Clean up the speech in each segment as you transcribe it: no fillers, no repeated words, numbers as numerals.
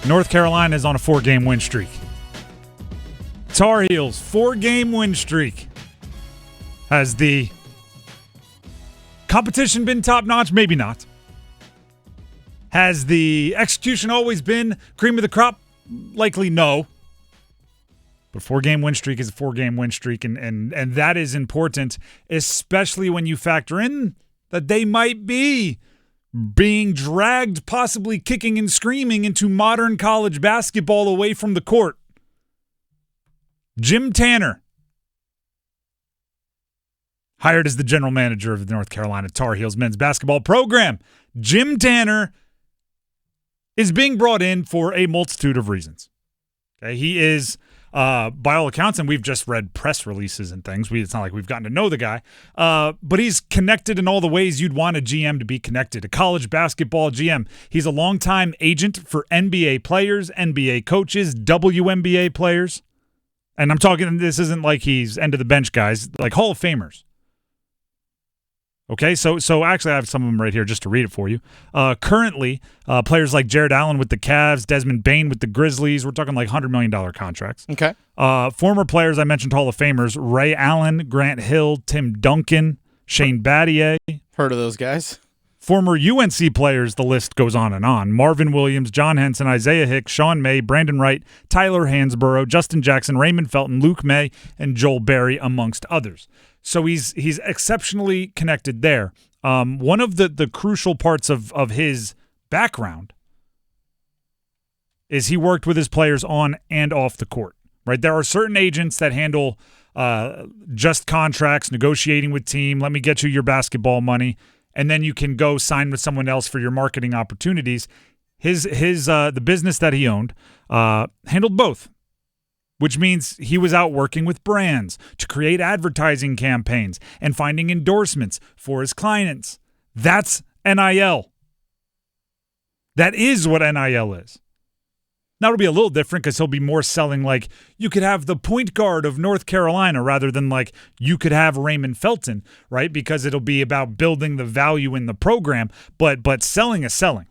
North Carolina is on a 4-game win streak. Tarheels, 4-game win streak. Has the competition been top-notch? Maybe not. Has the execution always been cream of the crop? Likely no. But 4-game win streak is a 4-game win streak, and that is important, especially when you factor in that they might be being dragged, possibly kicking and screaming, into modern college basketball away from the court. Jim Tanner, hired as the general manager of the North Carolina Tar Heels men's basketball program. Jim Tanner is being brought in for a multitude of reasons. Okay, he is, by all accounts, and we've just read press releases and things. It's not like we've gotten to know the guy, but he's connected in all the ways you'd want a GM to be connected. A college basketball GM. He's a longtime agent for NBA players, NBA coaches, WNBA players. And I'm talking, this isn't like he's end of the bench guys, like Hall of Famers. Okay, so actually I have some of them right here just to read it for you. Currently, players like Jared Allen with the Cavs, Desmond Bane with the Grizzlies, we're talking like $100 million contracts. Okay. Former players I mentioned, Hall of Famers, Ray Allen, Grant Hill, Tim Duncan, Shane Battier. Heard of those guys. Former UNC players, the list goes on and on. Marvin Williams, John Henson, Isaiah Hicks, Sean May, Brandon Wright, Tyler Hansborough, Justin Jackson, Raymond Felton, Luke May, and Joel Berry, amongst others. So he's exceptionally connected there. One of the crucial parts of his background is he worked with his players on and off the court. Right? There are certain agents that handle just contracts, negotiating with team. Let me get you your basketball money, and then you can go sign with someone else for your marketing opportunities. The business that he owned handled both, which means he was out working with brands to create advertising campaigns and finding endorsements for his clients. That's NIL. That is what NIL is. Now it'll be a little different because he'll be more selling like you could have the point guard of North Carolina rather than like you could have Raymond Felton, right? Because it'll be about building the value in the program, but selling is selling.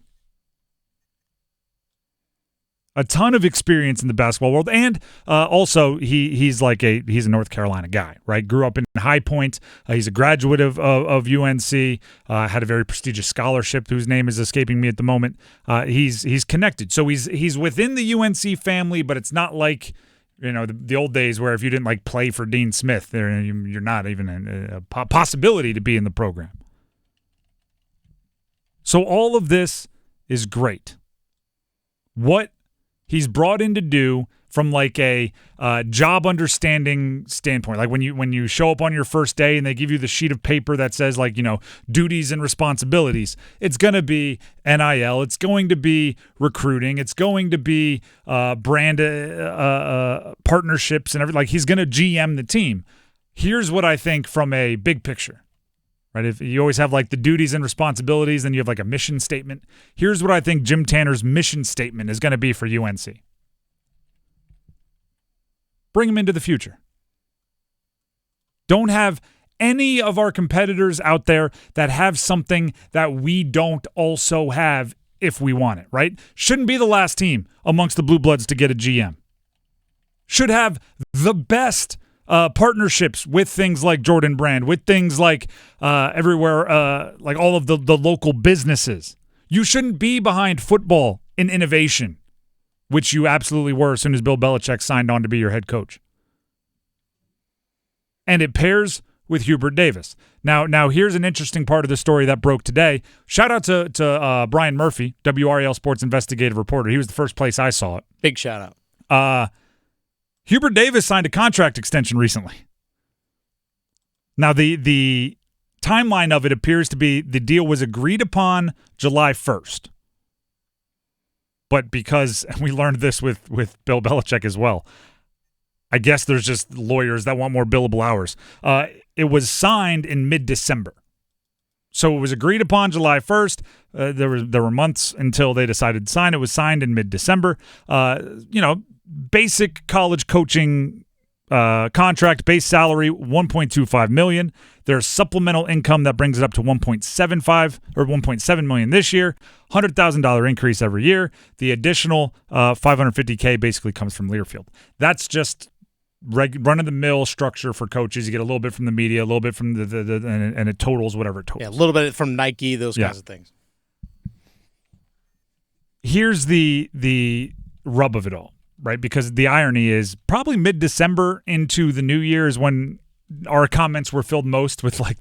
A ton of experience in the basketball world, and also he's a North Carolina guy, right? Grew up in High Point. He's a graduate of UNC. Had a very prestigious scholarship whose name is escaping me at the moment. He's connected, so he's within the UNC family, but it's not like the old days where if you didn't like play for Dean Smith, you're not even a possibility to be in the program. So all of this is great. What he's brought in to do from like a job understanding standpoint, like when you show up on your first day and they give you the sheet of paper that says like duties and responsibilities, it's going to be NIL, it's going to be recruiting, it's going to be brand partnerships and everything. Like he's going to GM the team. Here's what I think from a big picture. Right? If you always have like the duties and responsibilities, then you have like a mission statement. Here's what I think Jim Tanner's mission statement is going to be for UNC. Bring him into the future. Don't have any of our competitors out there that have something that we don't also have if we want it, right? Shouldn't be the last team amongst the Blue Bloods to get a GM. Should have the best partnerships with things like Jordan Brand, with things like everywhere, like all of the local businesses. You shouldn't be behind football in innovation, which you absolutely were as soon as Bill Belichick signed on to be your head coach. And it pairs with Hubert Davis. Now here's an interesting part of the story that broke today. Shout out to Brian Murphy, WRAL Sports investigative reporter. He was the first place I saw it. Big shout out. Hubert Davis signed a contract extension recently. Now, the timeline of it appears to be the deal was agreed upon July 1st. But because we learned this with Bill Belichick as well, I guess there's just lawyers that want more billable hours. It was signed in mid-December. So it was agreed upon July 1st. There were months until they decided to sign. It was signed in mid-December. Basic college coaching contract, base salary $1.25 million. There's supplemental income that brings it up to $1.7 million this year. $100,000 increase every year. The additional $550K basically comes from Learfield. That's just run-of-the-mill structure for coaches. You get a little bit from the media, a little bit from and it totals whatever it totals. Yeah, a little bit from Nike, those kinds of things. Here's the rub of it all, right? Because the irony is probably mid-December into the new year is when our comments were filled most with like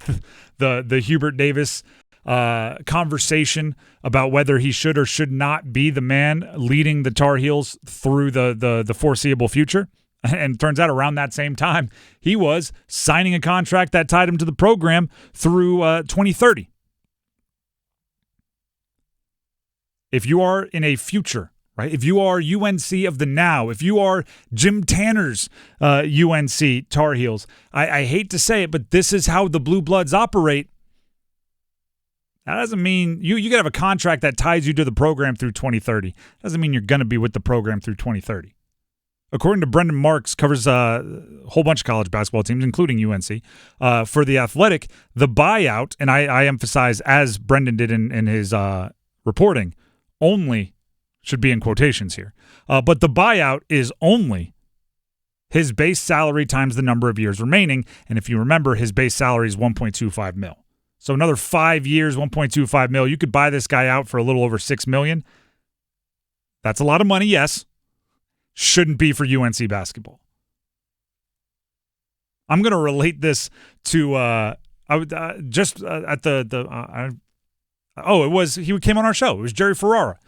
the Hubert Davis conversation about whether he should or should not be the man leading the Tarheels through the foreseeable future. And it turns out around that same time, he was signing a contract that tied him to the program through 2030. If you are in a future, right? If you are UNC of the now, if you are Jim Tanner's UNC Tar Heels, I hate to say it, but this is how the Blue Bloods operate. That doesn't mean you could have a contract that ties you to the program through 2030. Doesn't mean you're going to be with the program through 2030. According to Brendan Marks, covers a whole bunch of college basketball teams, including UNC, for The Athletic, the buyout, and I emphasize, as Brendan did in his reporting, only should be in quotations here. But the buyout is only his base salary times the number of years remaining. And if you remember, his base salary is $1.25 million. So another 5 years, $1.25 million. You could buy this guy out for a little over $6 million. That's a lot of money, yes. Shouldn't be for UNC basketball. I'm going to relate this to he came on our show. It was Jerry Ferrara,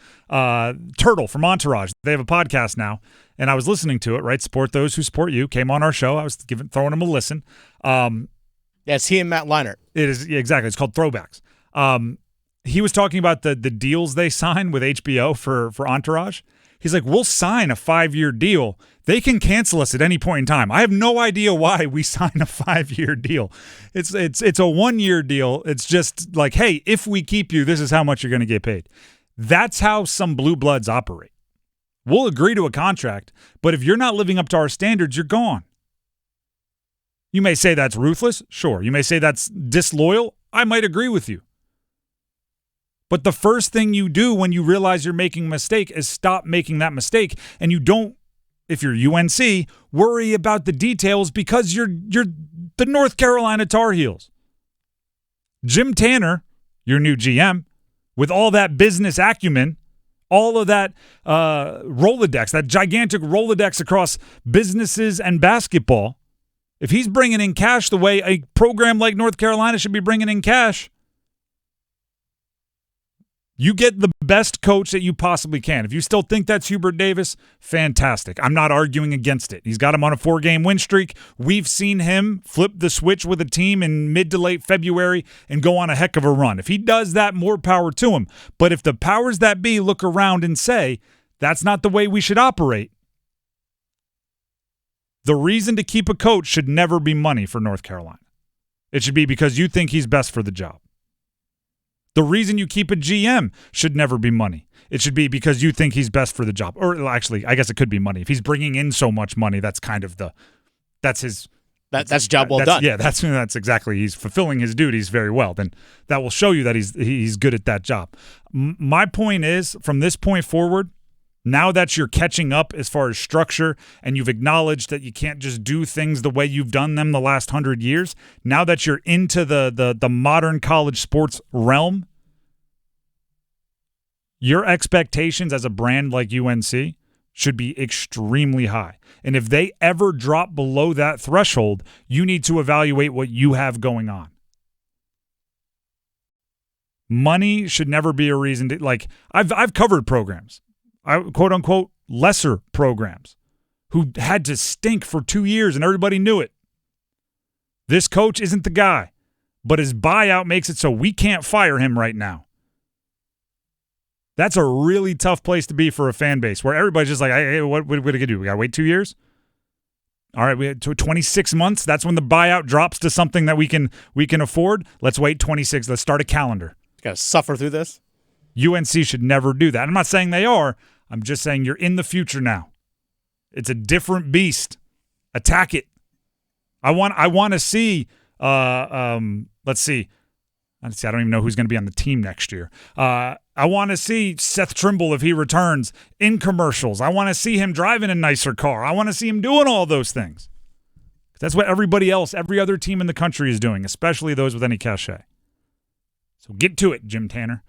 Turtle from Entourage. They have a podcast now, and I was listening to it, right? Support those who support you. Came on our show. I was throwing him a listen. It's he and Matt Leinart. It is, yeah, exactly. It's called Throwbacks. He was talking about the deals they sign with HBO for Entourage. He's like, we'll sign a 5-year deal. They can cancel us at any point in time. I have no idea why we sign a 5-year deal. It's a 1-year deal. It's just like, hey, if we keep you, this is how much you're going to get paid. That's how some Blue Bloods operate. We'll agree to a contract, but if you're not living up to our standards, you're gone. You may say that's ruthless. Sure. You may say that's disloyal. I might agree with you. But the first thing you do when you realize you're making a mistake is stop making that mistake. And you don't, if you're UNC, worry about the details because you're the North Carolina Tar Heels. Jim Tanner, your new GM, with all that business acumen, all of that Rolodex, that gigantic Rolodex across businesses and basketball, if he's bringing in cash the way a program like North Carolina should be bringing in cash, you get the best coach that you possibly can. If you still think that's Hubert Davis, fantastic. I'm not arguing against it. He's got him on a 4-game win streak. We've seen him flip the switch with a team in mid to late February and go on a heck of a run. If he does that, more power to him. But if the powers that be look around and say, that's not the way we should operate, the reason to keep a coach should never be money for North Carolina. It should be because you think he's best for the job. The reason you keep a GM should never be money. It should be because you think he's best for the job. Or actually, I guess it could be money. If he's bringing in so much money, that's kind of that's job well done. Yeah, that's exactly. He's fulfilling his duties very well. Then that will show you that he's good at that job. My point is, from this point forward, now that you're catching up as far as structure and you've acknowledged that you can't just do things the way you've done them the last 100 years, now that you're into the modern college sports realm, your expectations as a brand like UNC should be extremely high. And if they ever drop below that threshold, you need to evaluate what you have going on. Money should never be a reason to, like, I've covered programs. Quote unquote lesser programs who had to stink for 2 years and everybody knew it. This coach isn't the guy, but his buyout makes it so we can't fire him right now. That's a really tough place to be for a fan base where everybody's just like, hey, what are we going to do? We got to wait 2 years? All right, we had 26 months. That's when the buyout drops to something that we can afford. Let's wait 26. Let's start a calendar. Got to suffer through this? UNC should never do that. I'm not saying they are. I'm just saying you're in the future now. It's a different beast. Attack it. I want to see. Let's see. I don't even know who's going to be on the team next year. I want to see Seth Trimble if he returns in commercials. I want to see him driving a nicer car. I want to see him doing all those things. That's what everybody else, every other team in the country is doing, especially those with any cachet. So get to it, Jim Tanner.